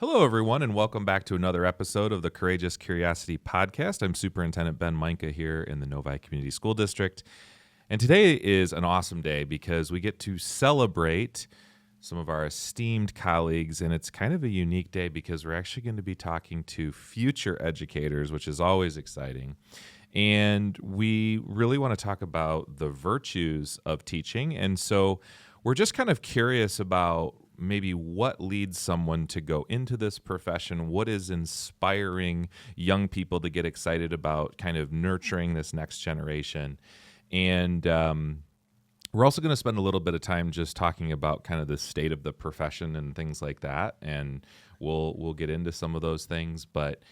Hello, everyone, and welcome back to another episode of the Courageous Curiosity Podcast. I'm Superintendent Ben Mainka here in the Novi High Community School District. And today is an awesome day because we get to celebrate some of our esteemed colleagues, and it's kind of a unique day because we're actually going to be talking to future educators, which is always exciting. And we really want to talk about the virtues of teaching. And so we're just kind of curious about maybe what leads someone to go into this profession, what is inspiring young people to get excited about kind of nurturing this next generation. And we're also going to spend a little bit of time just talking about kind of the state of the profession and things like that. And we'll get into some of those things, but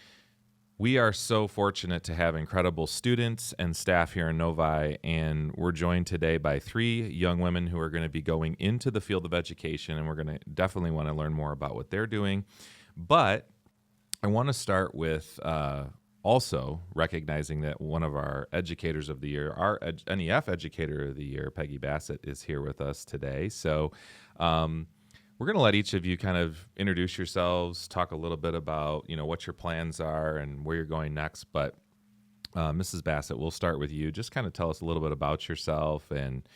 we are so fortunate to have incredible students and staff here in Novi, and we're joined today by three young women who are going to be going into the field of education, and we're going to definitely want to learn more about what they're doing. But I want to start with also recognizing that one of our educators of the year, our NEF educator of the year, Peggy Bassett, is here with us today. So we're going to let each of you kind of introduce yourselves, talk a little bit about, what your plans are and where you're going next. But Mrs. Bassett, we'll start with you. Just kind of tell us a little bit about yourself and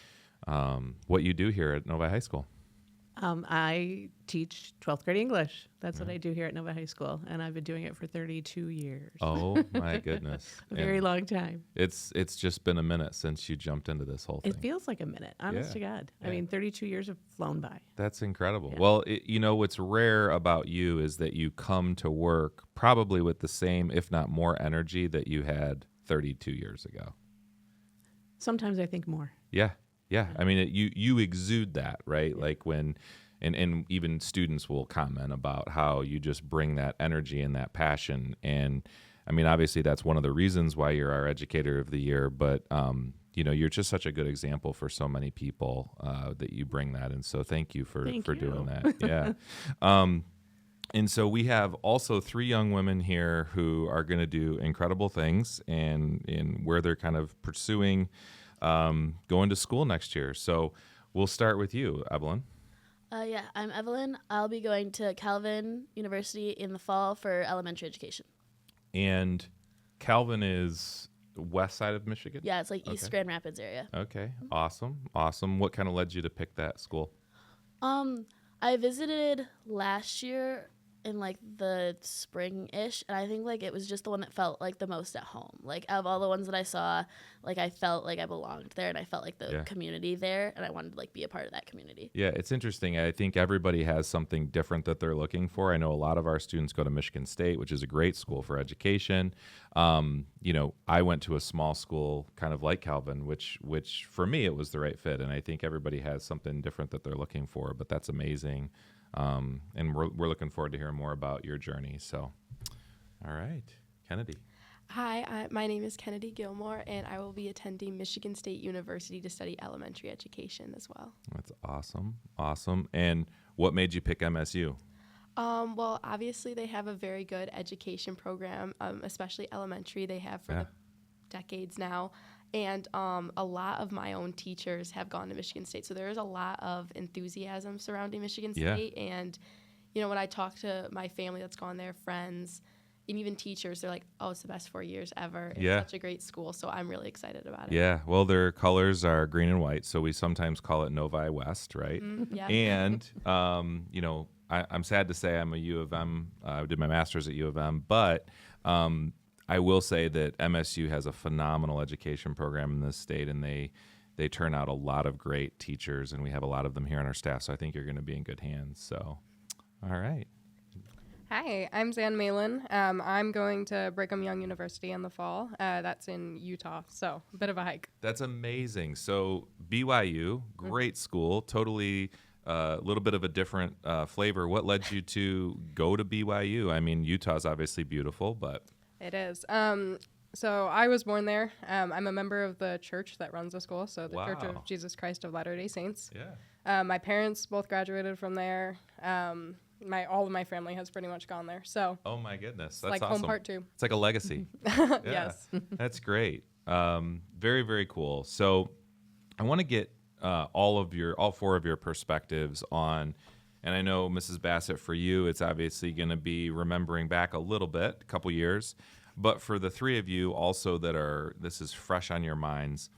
what you do here at Novi High School. I teach 12th grade English. That's what I do here at Novi High School, and I've been doing it for 32 years. Oh, my goodness. A very long time. It's just been a minute since you jumped into this whole thing. It feels like a minute, honest to God. Yeah. I mean, 32 years have flown by. That's incredible. Yeah. Well, what's rare about you is that you come to work probably with the same, if not more, energy that you had 32 years ago. Sometimes I think more. Yeah. I mean, you exude that, right? Yeah. Like when, and even students will comment about how you just bring that energy and that passion. And I mean, obviously that's one of the reasons why you're our educator of the year, but you're just such a good example for so many people that you bring that. And so thank you for doing that. Yeah. And so we have also three young women here who are going to do incredible things and in where they're kind of pursuing going to school next year. So we'll start with you, Evelyn. I'm Evelyn. I'll be going to Calvin University in the fall for elementary education. And Calvin is west side of Michigan? Yeah, it's like East Grand Rapids area. Okay, awesome. What kind of led you to pick that school? I visited last year in like the spring-ish, and I think like it was just the one that felt like the most at home. Like out of all the ones that I saw, like I felt like I belonged there, and I felt like the community there, and I wanted to like be a part of that community. Yeah, it's interesting. I think everybody has something different that they're looking for. I know a lot of our students go to Michigan State, which is a great school for education. I went to a small school kind of like Calvin, which for me it was the right fit, and I think everybody has something different that they're looking for, but that's amazing. And we're looking forward to hearing more about your journey. So, all right, Kennedy. Hi, my name is Kennedy Gilmore, and I will be attending Michigan State University to study elementary education as well. That's awesome. And what made you pick MSU? Well, obviously they have a very good education program, especially elementary. They have for the decades now. And a lot of my own teachers have gone to Michigan State. So there is a lot of enthusiasm surrounding Michigan State. And, when I talk to my family that's gone there, friends, and even teachers, they're like, oh, it's the best 4 years ever. It's such a great school. So I'm really excited about it. Yeah. Well, their colors are green and white. So we sometimes call it Novi West, right? Yeah. And, I'm sad to say I'm a U of M. I did my master's at U of M. But I will say that MSU has a phenomenal education program in this state, and they turn out a lot of great teachers, and we have a lot of them here on our staff, so I think you're going to be in good hands. So, all right. Hi, I'm Zan Malan. I'm going to Brigham Young University in the fall. That's in Utah, so a bit of a hike. That's amazing. So BYU, great school, totally a little bit of a different flavor. What led you to go to BYU? I mean, Utah's obviously beautiful, but... It is. So I was born there. I'm a member of the church that runs the school, so the Church of Jesus Christ of Latter-day Saints. Yeah. My parents both graduated from there. All of my family has pretty much gone there. So. Oh my goodness, that's like awesome. home part 2. It's like a legacy. Yes. That's great. Very, very cool. So I want to get all 4 of your perspectives on And I know, Mrs. Bassett, for you, it's obviously going to be remembering back a little bit, a couple years. But for the three of you also this is fresh on your minds,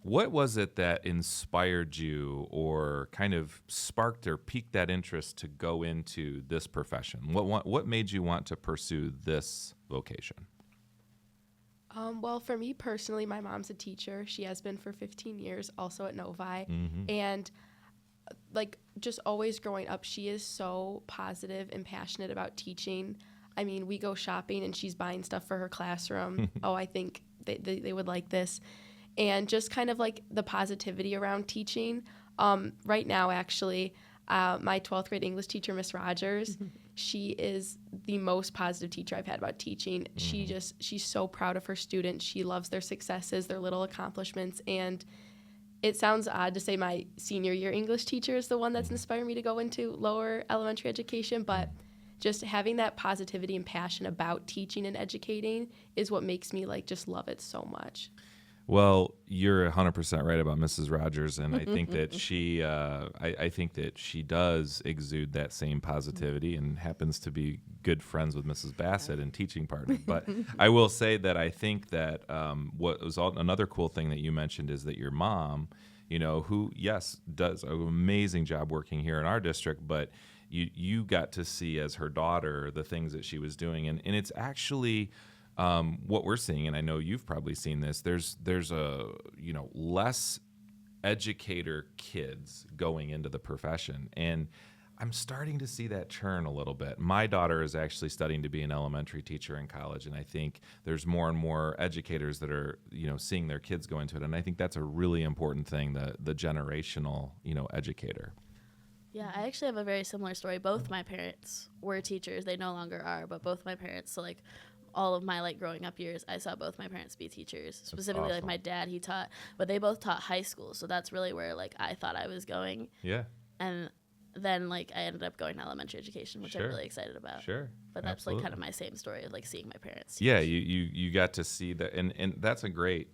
what was it that inspired you or kind of sparked or piqued that interest to go into this profession? What made you want to pursue this vocation? Well, for me personally, my mom's a teacher. She has been for 15 years, also at Novi. Mm-hmm. And like just always growing up, she is so positive and passionate about teaching. I mean, we go shopping and she's buying stuff for her classroom. Oh, I think they would like this. And just kind of like the positivity around teaching. Right now, actually, my 12th grade English teacher, Miss Rogers, she is the most positive teacher I've had about teaching. She's so proud of her students. She loves their successes, their little accomplishments. And it sounds odd to say my senior year English teacher is the one that's inspired me to go into lower elementary education, but just having that positivity and passion about teaching and educating is what makes me like just love it so much. Well, you're 100% right about Mrs. Rogers, and I think that I think that she does exude that same positivity, and happens to be good friends with Mrs. Bassett and teaching partner. But I will say that I think that what was another cool thing that you mentioned is that your mom, who does an amazing job working here in our district, but you got to see as her daughter the things that she was doing, and it's actually. What we're seeing, and I know you've probably seen this, there's a less educator kids going into the profession, and I'm starting to see that churn a little bit. My daughter is actually studying to be an elementary teacher in college, and I think there's more and more educators that are seeing their kids go into it, and I think that's a really important thing, the generational educator. Yeah, I actually have a very similar story. Both my parents were teachers. They no longer are, but both my parents, so like all of my growing up years, I saw both my parents be teachers. Specifically, awesome. my dad, he taught, but they both taught high school, so that's really where I thought I was going. Yeah. And then I ended up going to elementary education, which I'm really excited about. Sure. But that's Absolutely. kind of my same story of seeing my parents teach. Yeah, you got to see that, and that's a great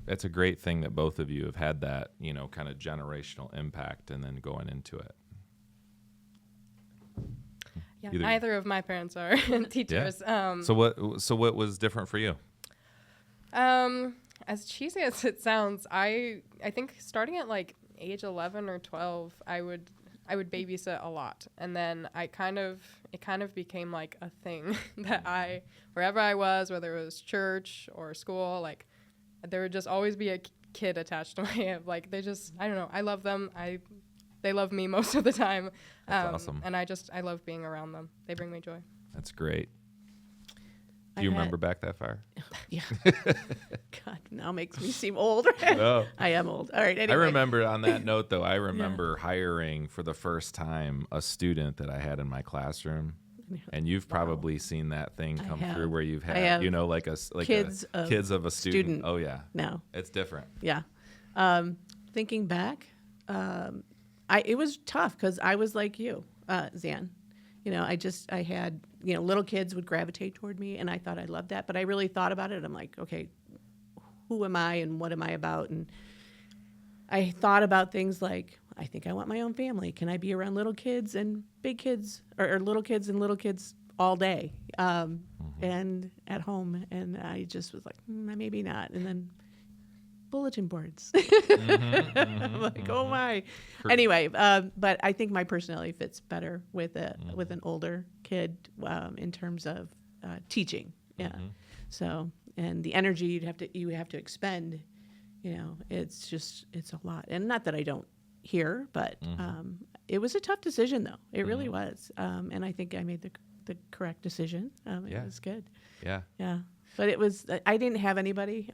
thing that both of you have had that kind of generational impact, and then going into it. Yeah, Either- neither of my parents are teachers. So what was different for you? As cheesy as it sounds, I think starting at age 11 or 12, I would babysit a lot, and then it kind of became like a thing that wherever I was, whether it was church or school, there would just always be a kid attached to my hip. They just, I don't know, I love them. They love me most of the time. That's awesome. And I love being around them. They bring me joy. That's great. Do you remember back that far? Yeah. God, now makes me seem old. No. I am old. All right. Anyway. I remember on that note, though, I remember hiring for the first time a student that I had in my classroom. And you've probably seen that thing come through where you've had, kids of a student. Oh, yeah. No. It's different. Yeah. Thinking back, it was tough because I was like you, Zan. I had, little kids would gravitate toward me, and I thought I loved that. But I really thought about it. I'm like, okay, who am I and what am I about? And I thought about things like, I think I want my own family. Can I be around little kids and big kids, or little kids and little kids all day and at home? And I just was like, maybe not. And then bulletin boards. I'm like, oh my. Anyway, but I think my personality fits better with an older kid in terms of teaching. Yeah. So, and the energy you have to expend, it's a lot. And not that I don't hear, but it was a tough decision though. It really was. And I think I made the correct decision. It was good. Yeah. Yeah. But it was, I didn't have anybody.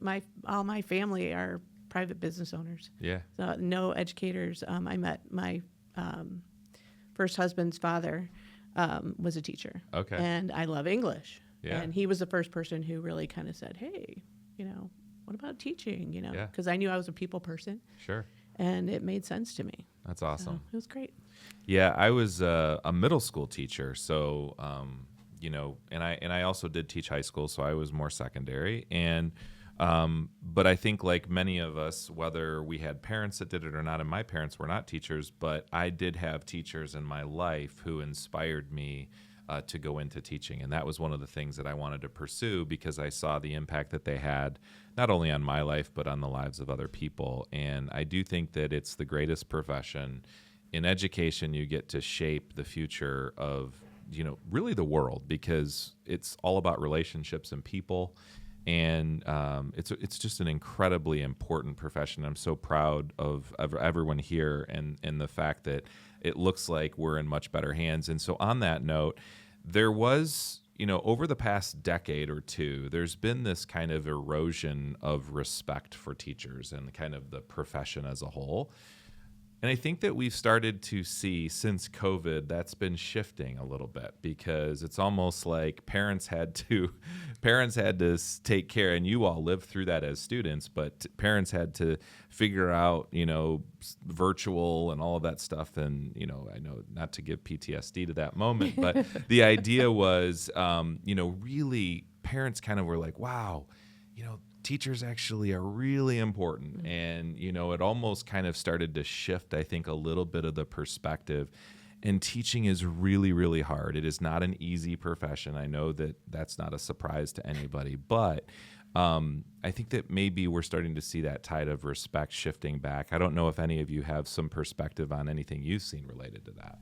All my family are private business owners. Yeah. So no educators. I met my first husband's father was a teacher. Okay. And I love English. Yeah. And he was the first person who really kind of said, hey, what about teaching? Yeah. Because I knew I was a people person. Sure. And it made sense to me. That's awesome. So it was great. Yeah, I was a middle school teacher, so and I also did teach high school, so I was more secondary. And But I think like many of us, whether we had parents that did it or not, and my parents were not teachers, but I did have teachers in my life who inspired me to go into teaching. And that was one of the things that I wanted to pursue because I saw the impact that they had, not only on my life, but on the lives of other people. And I do think that it's the greatest profession. In education, you get to shape the future of, really the world, because it's all about relationships and people. And it's just an incredibly important profession. I'm so proud of everyone here and the fact that it looks like we're in much better hands. And so on that note, there was, over the past decade or two, there's been this kind of erosion of respect for teachers and kind of the profession as a whole. And I think that we've started to see since COVID that's been shifting a little bit, because it's almost like parents had to take care, and you all lived through that as students, but parents had to figure out, virtual and all of that stuff. And, I know not to give PTSD to that moment, but the idea was, really parents kind of were like, wow, teachers actually are really important. And, it almost kind of started to shift, I think, a little bit of the perspective. And teaching is really, really hard. It is not an easy profession. I know that that's not a surprise to anybody, but I think that maybe we're starting to see that tide of respect shifting back. I don't know if any of you have some perspective on anything you've seen related to that.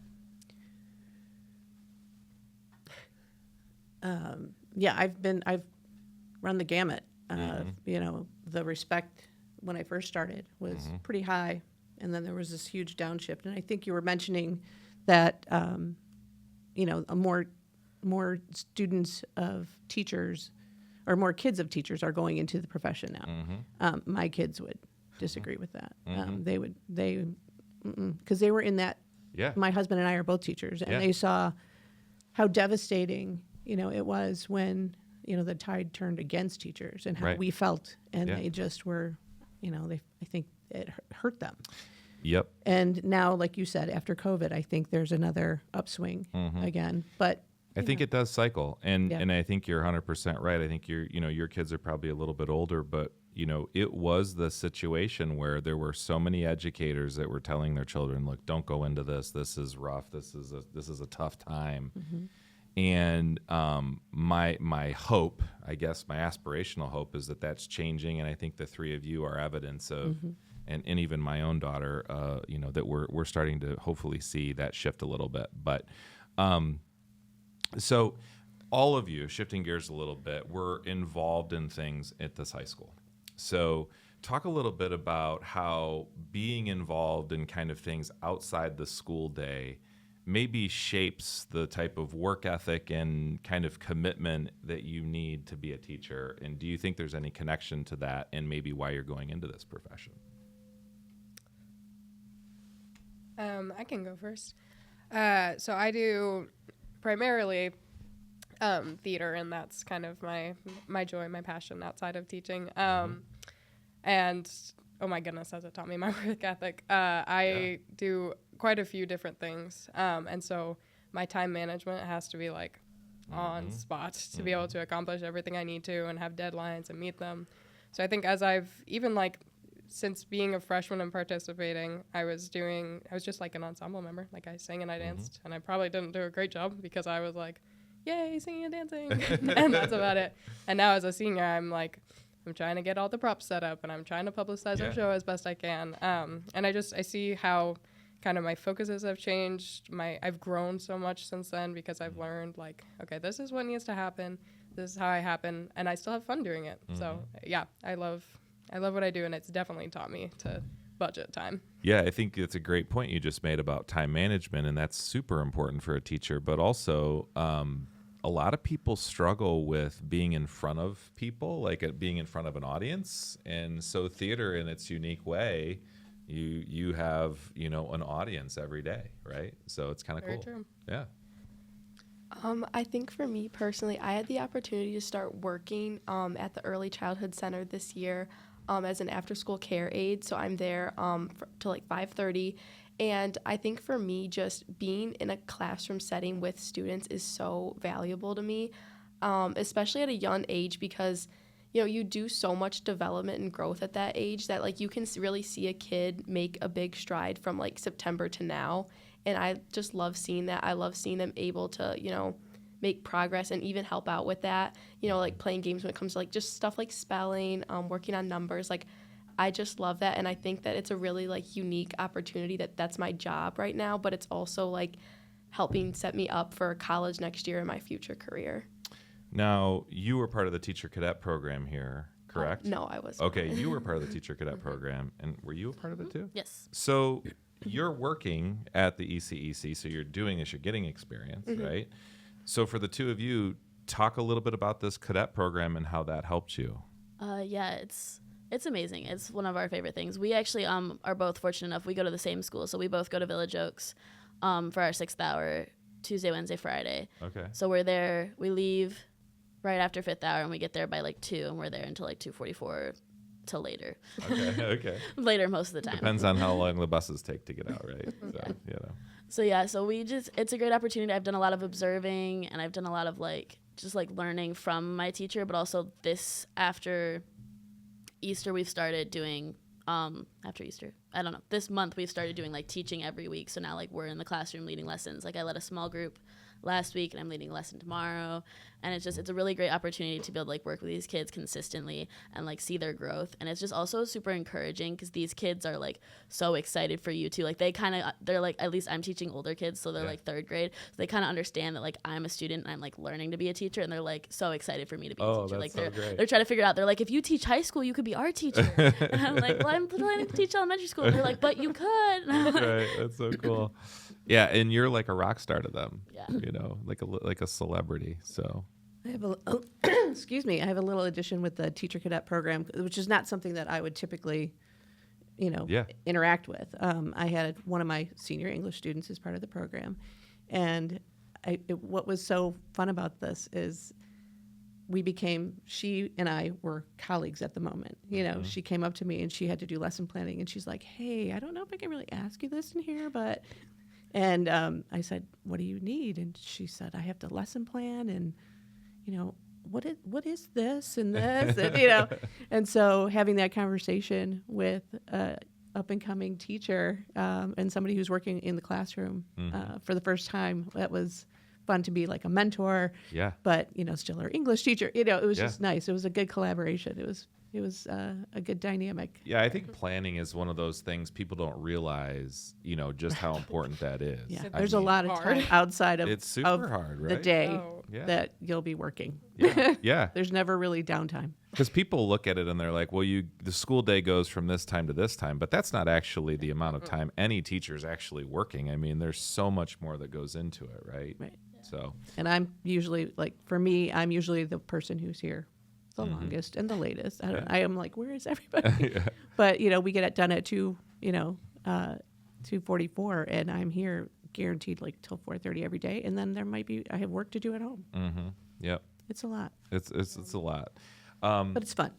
I've run the gamut. The respect when I first started was pretty high, and then there was this huge downshift. And I think you were mentioning that, more students of teachers, or more kids of teachers, are going into the profession now. My kids would disagree with that. Because they were in that. Yeah. My husband and I are both teachers, and they saw how devastating, it was when the tide turned against teachers and how we felt, and they just were, I think it hurt them. Yep. And now, like you said, after COVID, I think there's another upswing again. But I think it does cycle, and I think you're 100% right. I think your kids are probably a little bit older, but it was the situation where there were so many educators that were telling their children, "Look, don't go into this. This is rough. This is a tough time." And my hope, I guess, my aspirational hope is that that's changing, and I think the three of you are evidence of, and even my own daughter, that we're starting to hopefully see that shift a little bit. But so all of you, shifting gears a little bit, were involved in things at this high school. So talk a little bit about how being involved in kind of things outside the school day maybe shapes the type of work ethic and kind of commitment that you need to be a teacher. And do you think there's any connection to that, and maybe why you're going into this profession? I can go first. So I do primarily theater, and that's kind of my joy, my passion outside of teaching. And oh my goodness, has it taught me my work ethic. I do quite a few different things. And so my time management has to be like on spot to be able to accomplish everything I need to and have deadlines and meet them. So I think as I've even since being a freshman and participating, I was just like an ensemble member. Like I sang and I danced, and I probably didn't do a great job because I was like, yay, singing and dancing. And that's about it. And now as a senior, I'm trying to get all the props set up, and I'm trying to publicize our show as best I can. And I see how kind of my focuses have changed. I've grown so much since then because I've learned okay, this is what needs to happen. This is how I happen, and I still have fun doing it. So yeah, I love what I do, and it's definitely taught me to budget time. Yeah, I think it's a great point you just made about time management, and that's super important for a teacher. But also, a lot of people struggle with being in front of people, being in front of an audience. And so theater, in its unique way, you have an audience every day, right? So it's kind of cool. True. Yeah. I think for me personally, I had the opportunity to start working at the Early Childhood Center this year as an after-school care aide. So I'm there till 5:30. And I think for me, just being in a classroom setting with students is so valuable to me, especially at a young age, because you know, you do so much development and growth at that age that like you can really see a kid make a big stride from like September to now. And I just love seeing that. I love seeing them able to, you know, make progress and even help out with that, you know, like playing games when it comes to like just stuff like spelling, working on numbers. Like I just love that. And I think that it's a really like unique opportunity that's my job right now, but it's also like helping set me up for college next year in my future career. Now, you were part of the teacher cadet program here, correct? No, I wasn't. Okay, you were part of the teacher cadet program, and were you a part of it too? Yes. So you're working at the ECEC, so you're doing this, you're getting experience, right? So for the two of you, talk a little bit about this cadet program and how that helped you. Yeah, it's amazing. It's one of our favorite things. We actually are both fortunate enough. We go to the same school, so we both go to Village Oaks for our 6th hour, Tuesday, Wednesday, Friday. Okay. So we're there. We leave right after 5th hour, and we get there by like 2, and we're there until like 2:44 till later. Okay. Later most of the time. Depends on how long the buses take to get out, right? So, you know. So yeah, so it's a great opportunity. I've done a lot of observing, and I've done a lot of like just like learning from my teacher, but also this after Easter we've started doing after Easter. I don't know. This month we've started doing like teaching every week. So now like we're in the classroom leading lessons. Like I led a small group last week and I'm leading a lesson tomorrow, and it's a really great opportunity to be able to like work with these kids consistently and like see their growth. And it's just also super encouraging because these kids are like so excited for you too. Like they're like, at least I'm teaching older kids, so they're like 3rd grade, so they kind of understand that like I'm a student and I'm like learning to be a teacher, and they're like so excited for me to be a teacher. That's Like so great. they're trying to figure out, they're like, if you teach high school you could be our teacher. And I'm like, well, I'm planning to teach elementary school. And they're like, but you could. Right, that's so cool. Yeah, and you're like a rock star to them. Yeah. You know, like a celebrity. So I have excuse me. I have a little addition with the teacher cadet program, which is not something that I would typically, interact with. I had one of my senior English students as part of the program, and what was so fun about this is she and I were colleagues at the moment. You know, she came up to me and she had to do lesson planning, and she's like, "Hey, I don't know if I can really ask you this in here, but." And I said, "What do you need?" And she said, "I have to lesson plan, and what is this and this, and and so having that conversation with up and coming teacher and somebody who's working in the classroom for the first time, that was fun to be like a mentor. Yeah. But still our English teacher. It was just nice. It was a good collaboration. It was a good dynamic. Yeah, I think planning is one of those things people don't realize, just how important that is. Yeah, I there's a mean, lot of time outside of, it's super of hard, right? the day Oh. Yeah. that you'll be working. Yeah. There's never really downtime. Because people look at it and they're like, well, the school day goes from this time to this time, but that's not actually the amount of time any teacher is actually working. I mean, there's so much more that goes into it, right? Right. So, And I'm usually, for me, I'm usually the person who's here the longest and the latest. I am like, where is everybody? yeah. But, we get it done at 2:44, and I'm here guaranteed like till 4:30 every day. And then I have work to do at home. Mm-hmm. Yep. It's a lot, It's a lot. but it's fun.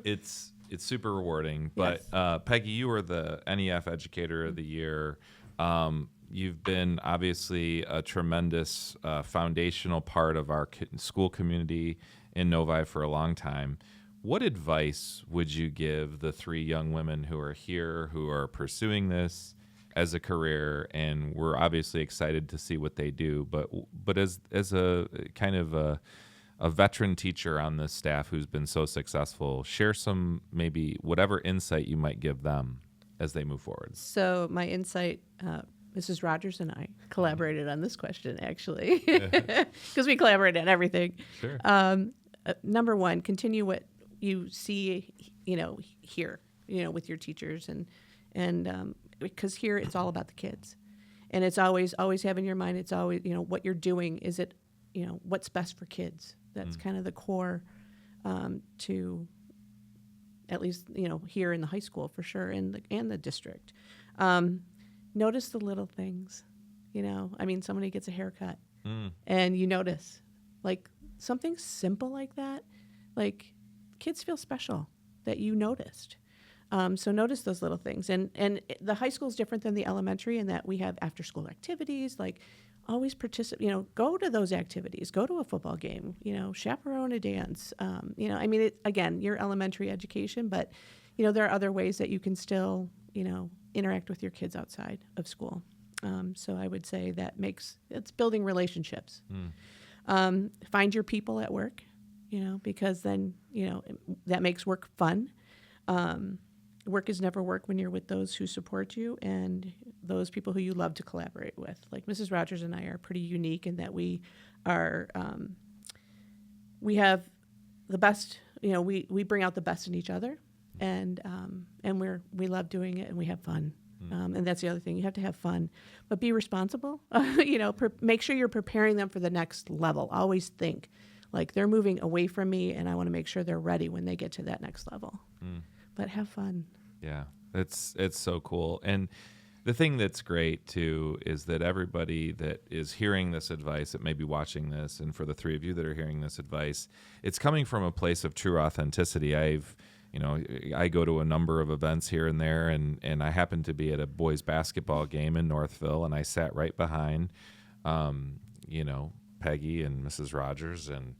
It's super rewarding. But Peggy, you were the NEF Educator of the Year. You've been obviously a tremendous foundational part of our school community in Novi for a long time. What advice would you give the 3 young women who are here, who are pursuing this as a career, and we're obviously excited to see what they do, but as a kind of a veteran teacher on this staff who's been so successful, share some, maybe whatever insight you might give them as they move forward. So my insight, Mrs. Rogers and I collaborated on this question, actually, because we collaborate on everything. Sure. Number one, continue what you see, here, with your teachers, and because here it's all about the kids, and it's always have in your mind, it's always, what you're doing, is it, what's best for kids. That's kind of the core to, at least, here in the high school for sure, and the district. Notice the little things, somebody gets a haircut and you notice, like, something simple like that, like, kids feel special that you noticed. So notice those little things. And the high school is different than the elementary in that we have after school activities, like always participate, go to those activities, go to a football game, chaperone a dance. I mean, again, you're elementary education, but, there are other ways that you can still, interact with your kids outside of school. So I would say it's building relationships. Find your people at work, because then, that makes work fun. Work is never work when you're with those who support you and those people who you love to collaborate with. Like Mrs. Rogers and I are pretty unique in that we are, we have the best, we bring out the best in each other, and we love doing it and we have fun. And that's the other thing. You have to have fun, but be responsible. Make sure you're preparing them for the next level. Always think like they're moving away from me, and I want to make sure they're ready when they get to that next level. But have fun. Yeah, it's so cool. And the thing that's great too is that everybody that is hearing this advice, that may be watching this, and for the three of you that are hearing this advice, it's coming from a place of true authenticity. I go to a number of events here and there, and I happened to be at a boys basketball game in Northville, and I sat right behind, Peggy and Mrs. Rogers, and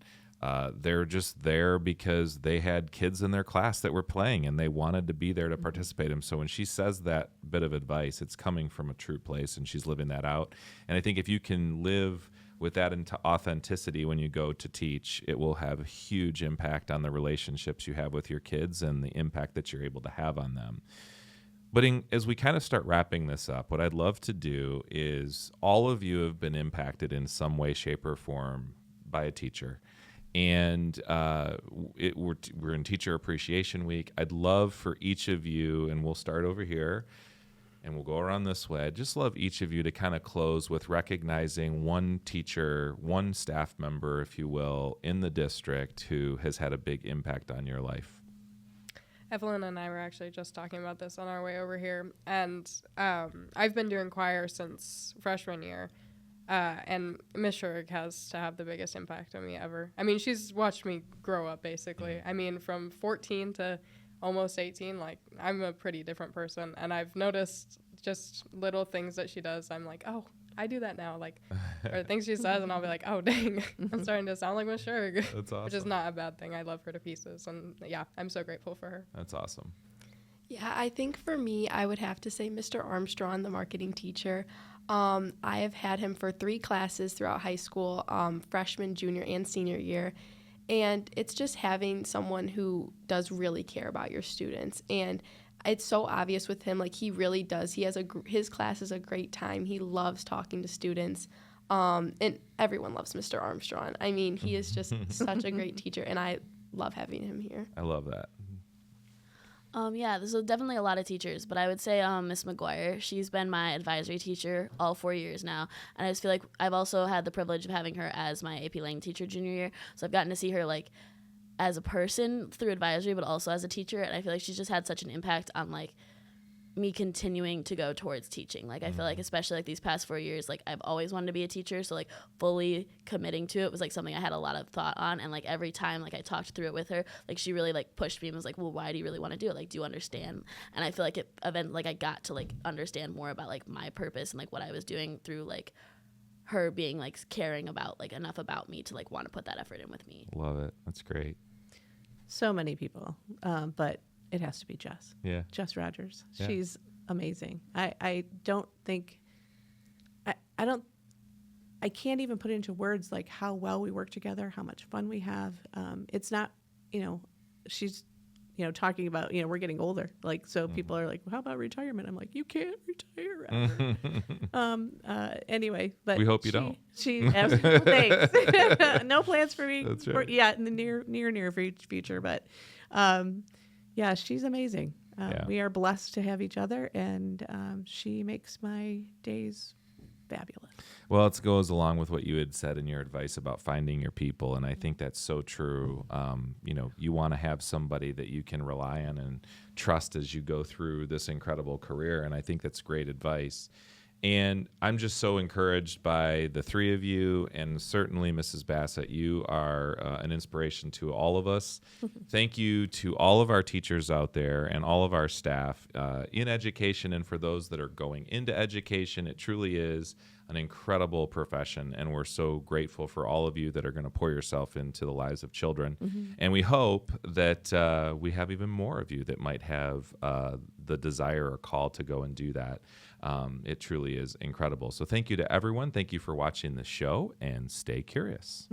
they're just there because they had kids in their class that were playing, and they wanted to be there to participate. And so when she says that bit of advice, it's coming from a true place, and she's living that out. And I think if you can live with that authenticity when you go to teach, it will have a huge impact on the relationships you have with your kids and the impact that you're able to have on them. But as we kind of start wrapping this up, what I'd love to do is all of you have been impacted in some way, shape, or form by a teacher. And we're in Teacher Appreciation Week. I'd love for each of you, and we'll start over here, and we'll go around this way. I'd just love each of you to kind of close with recognizing one teacher, one staff member, if you will, in the district who has had a big impact on your life. Evelyn and I were actually just talking about this on our way over here, and I've been doing choir since freshman year, and Miss Schurig has to have the biggest impact on me ever. I mean, she's watched me grow up, basically. I mean, from 14 to almost 18, like, I'm a pretty different person, and I've noticed just little things that she does. I'm like, oh, I do that now, like, or things she says, and I'll be like, oh, dang, I'm starting to sound like Miss Schurig. That's awesome. Which is not a bad thing. I love her to pieces, and yeah, I'm so grateful for her. That's awesome. Yeah, I think for me, I would have to say Mr. Armstrong, the marketing teacher. I have had him for 3 classes throughout high school, freshman, junior, and senior year. And it's just having someone who does really care about your students. And it's so obvious with him, like he really does. He has his class is a great time. He loves talking to students. And everyone loves Mr. Armstrong. I mean, he is just such a great teacher, and I love having him here. I love that. Yeah, there's definitely a lot of teachers, but I would say Miss McGuire. She's been my advisory teacher all 4 years now, and I just feel like I've also had the privilege of having her as my AP Lang teacher junior year, so I've gotten to see her like as a person through advisory, but also as a teacher, and I feel like she's just had such an impact on like me continuing to go towards teaching. Like, I feel like especially like these past 4 years, like I've always wanted to be a teacher, so like fully committing to it was like something I had a lot of thought on, and like every time like I talked through it with her, like she really like pushed me and was like, well, why do you really want to do it? Like, do you understand? And I feel like I got to like understand more about like my purpose and like what I was doing through like her being like caring about like enough about me to like want to put that effort in with me. Love it. That's great. So many people, but it has to be Jess. Yeah. Jess Rogers. Yeah. She's amazing. I can't even put into words like how well we work together, how much fun we have. It's not, she's, talking about, we're getting older. Like, so people are like, well, how about retirement? I'm like, you can't retire ever. Anyway, but we hope you don't. She thanks. No plans for me. That's right. In the near future, but, yeah, she's amazing. We are blessed to have each other, and she makes my days fabulous. Well, it goes along with what you had said in your advice about finding your people, and I think that's so true. You want to have somebody that you can rely on and trust as you go through this incredible career, and I think that's great advice. And I'm just so encouraged by the three of you, and certainly Mrs. Bassett, you are an inspiration to all of us. Thank you to all of our teachers out there and all of our staff in education, and for those that are going into education. It truly is an incredible profession, and we're so grateful for all of you that are going to pour yourself into the lives of children. And we hope that we have even more of you that might have the desire or call to go and do that. It truly is incredible. So thank you to everyone. Thank you for watching the show, and stay curious.